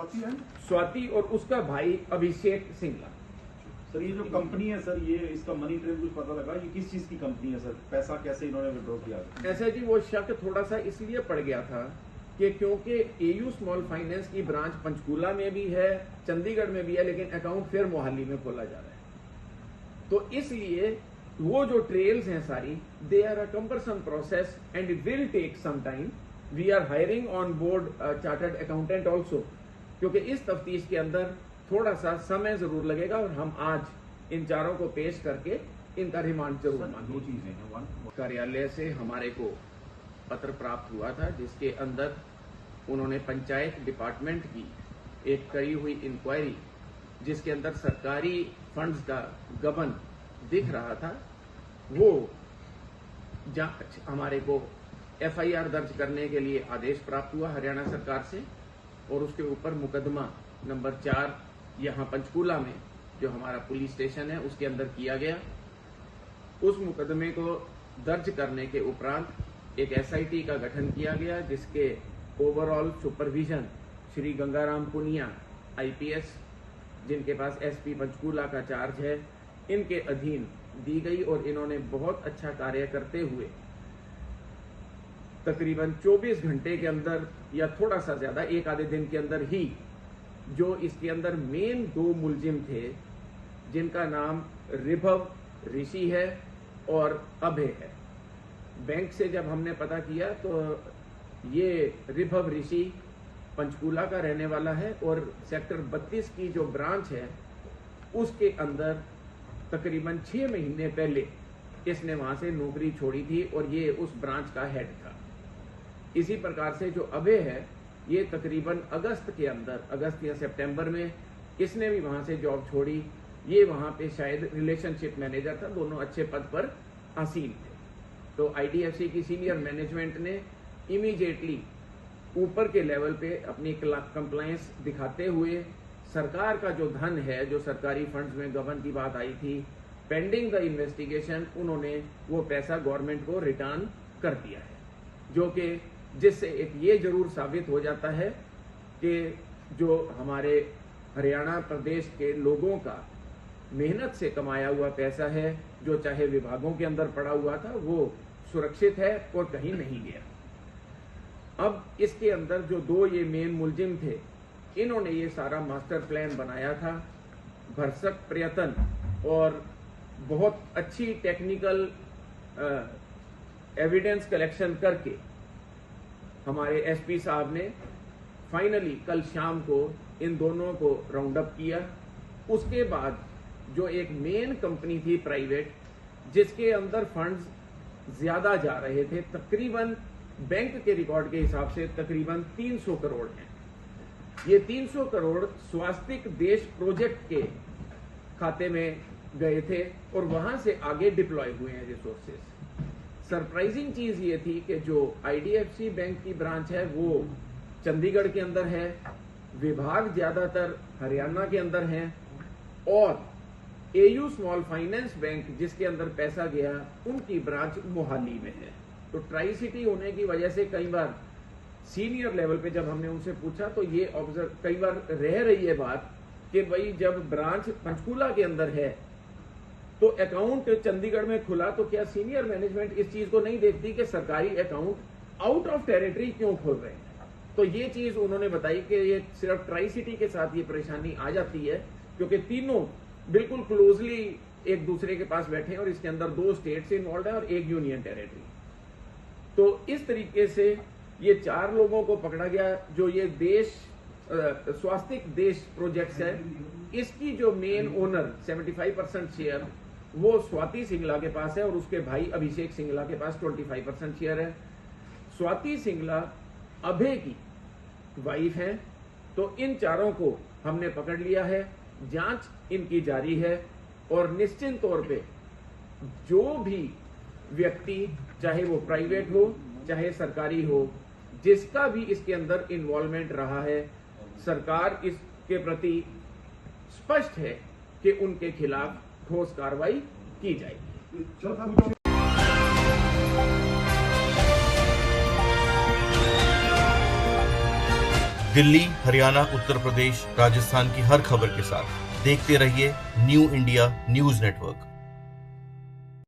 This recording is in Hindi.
स्वाति और उसका भाई अभिषेक सिंगला। सर ये जो कंपनी है सर, ये इसका मनी ट्रेल कुछ पता लगा, ये किस चीज की कंपनी है सर? पैसा कैसे इन्होंने विड्रॉ किया? ऐसा जी, वो शक थोड़ा सा इसलिए पड़ गया था कि क्योंकि एयू स्मॉल फाइनेंस की ब्रांच पंचकूला में भी है, चंडीगढ़ में भी है, लेकिन अकाउंट फिर मोहाली में खोला जा रहा है। तो इसलिए वो जो ट्रेल्स हैं सारी, they are a cumbersome process and it will take some time. We are hiring on board chartered accountant also, क्योंकि इस तफ्तीश के अंदर थोड़ा सा समय जरूर लगेगा और हम आज इन चारों को पेश करके इनका रिमांड जरूर मांगेंगे। दो चीजें हैं, वन कार्यालय से हमारे को पत्र प्राप्त हुआ था जिसके अंदर उन्होंने पंचायत डिपार्टमेंट की एक करी हुई इंक्वायरी, जिसके अंदर सरकारी फंड्स का गबन दिख रहा था, वो जांच हमारे को एफआईआर दर्ज करने के लिए आदेश प्राप्त हुआ हरियाणा सरकार से, और उसके ऊपर मुकदमा नंबर 4 यहाँ पंचकूला में जो हमारा पुलिस स्टेशन है उसके अंदर किया गया। उस मुकदमे को दर्ज करने के उपरांत एक एसआईटी का गठन किया गया, जिसके overall supervision Shri Gangaram Punia IPS, जिनके पास एसपी पंचकूला का चार्ज है, इनके अधीन दी गई। और इन्होंने बहुत अच्छा कार्य करते हुए तकरीबन 24 घंटे के अंदर या थोड़ा सा ज्यादा, एक आधे दिन के अंदर ही, जो इसके अंदर मेन 2 मुलजिम थे, जिनका नाम रिभव ऋषि है और अभय है। बैंक से जब हमने पता किया तो ये रिभव ऋषि पंचकूला का रहने वाला है और सेक्टर 32 की जो ब्रांच है उसके अंदर तकरीबन 6 महीने पहले इसने वहां से नौकरी छोड़ी थी और ये उस ब्रांच का हेड था। इसी प्रकार से जो अभय है, ये तकरीबन अगस्त के अंदर, अगस्त या सितंबर में इसने भी वहां से जॉब छोड़ी। ये वहां पे शायद रिलेशनशिप मैनेजर था, दोनों अच्छे पद पर आसीन थे। तो आईडीएफसी की सीनियर मैनेजमेंट ने इमीडिएटली ऊपर के लेवल पे अपनी कंप्लायंस दिखाते हुए सरकार का जो धन है, जो सरकारी फंड्स में गबन की बात आई थी, पेंडिंग द इन्वेस्टिगेशन, उन्होंने वो पैसा गवर्नमेंट को रिटर्न कर दिया है, जो कि जिससे एक ये जरूर साबित हो जाता है कि जो हमारे हरियाणा प्रदेश के लोगों का मेहनत से कमाया हुआ पैसा है, जो चाहे विभागों के अंदर पड़ा हुआ था, वो सुरक्षित है और कहीं नहीं गया। अब इसके अंदर जो 2 ये मेन मुलजिम थे, इन्होंने ये सारा मास्टर प्लान बनाया था। भरसक प्रयत्न और बहुत अच्छी टेक्निकल एविडेंस कलेक्शन करके हमारे एसपी साहब ने फाइनली कल शाम को इन दोनों को राउंड अप किया। उसके बाद जो एक मेन कंपनी थी प्राइवेट, जिसके अंदर फंड्स ज्यादा जा रहे थे, तकरीबन बैंक के रिकॉर्ड के हिसाब से तकरीबन 300 करोड़ हैं। ये 300 करोड़ स्वास्तिक देश प्रोजेक्ट के खाते में गए थे और वहां से आगे डिप्लॉय हुए हैं रिसोर्सेज। सरप्राइजिंग चीज ये थी कि जो आईडीएफसी बैंक की ब्रांच है वो चंडीगढ़ के अंदर है, विभाग ज्यादातर हरियाणा के अंदर हैं, और एयू स्मॉल फाइनेंस बैंक जिसके अंदर पैसा गया, उनकी ब्रांच मोहाली में है। तो ट्राई सिटी होने की वजह से कई बार सीनियर लेवल पे जब हमने उनसे पूछा तो ये ऑब्जर्व कई बार रह रही है बात कि भाई जब ब्रांच पंचकूला के अंदर है तो अकाउंट चंडीगढ़ में खुला, तो क्या सीनियर मैनेजमेंट इस चीज को नहीं देखती कि सरकारी अकाउंट आउट ऑफ टेरिटरी क्यों खोल रहे हैं? तो ये चीज उन्होंने बताई कि ये सिर्फ ट्राई सिटी के साथ ये परेशानी आ जाती है, क्योंकि तीनों बिल्कुल क्लोजली एक दूसरे के पास बैठे हैं और इसके अंदर 2 स्टेट्स इन्वॉल्व है और 1 यूनियन टेरिटरी। तो इस तरीके से ये 4 लोगों को पकड़ा गया। जो ये देश स्वास्तिक देश प्रोजेक्ट्स है, इसकी जो मेन ओनर 75% शेयर वो स्वाति सिंगला के पास है और उसके भाई अभिषेक सिंगला के पास 25% शेयर है। स्वाति सिंगला अभय की वाइफ है। तो इन चारों को हमने पकड़ लिया है, जांच इनकी जारी है और निश्चित तौर पे जो भी व्यक्ति, चाहे वो प्राइवेट हो चाहे सरकारी हो, जिसका भी इसके अंदर इन्वॉल्वमेंट रहा है, सरकार इसके प्रति स्पष्ट है कि उनके खिलाफ ठोस कार्रवाई की जाएगी। दिल्ली, हरियाणा, उत्तर प्रदेश, राजस्थान की हर खबर के साथ देखते रहिए न्यू इंडिया न्यूज नेटवर्क।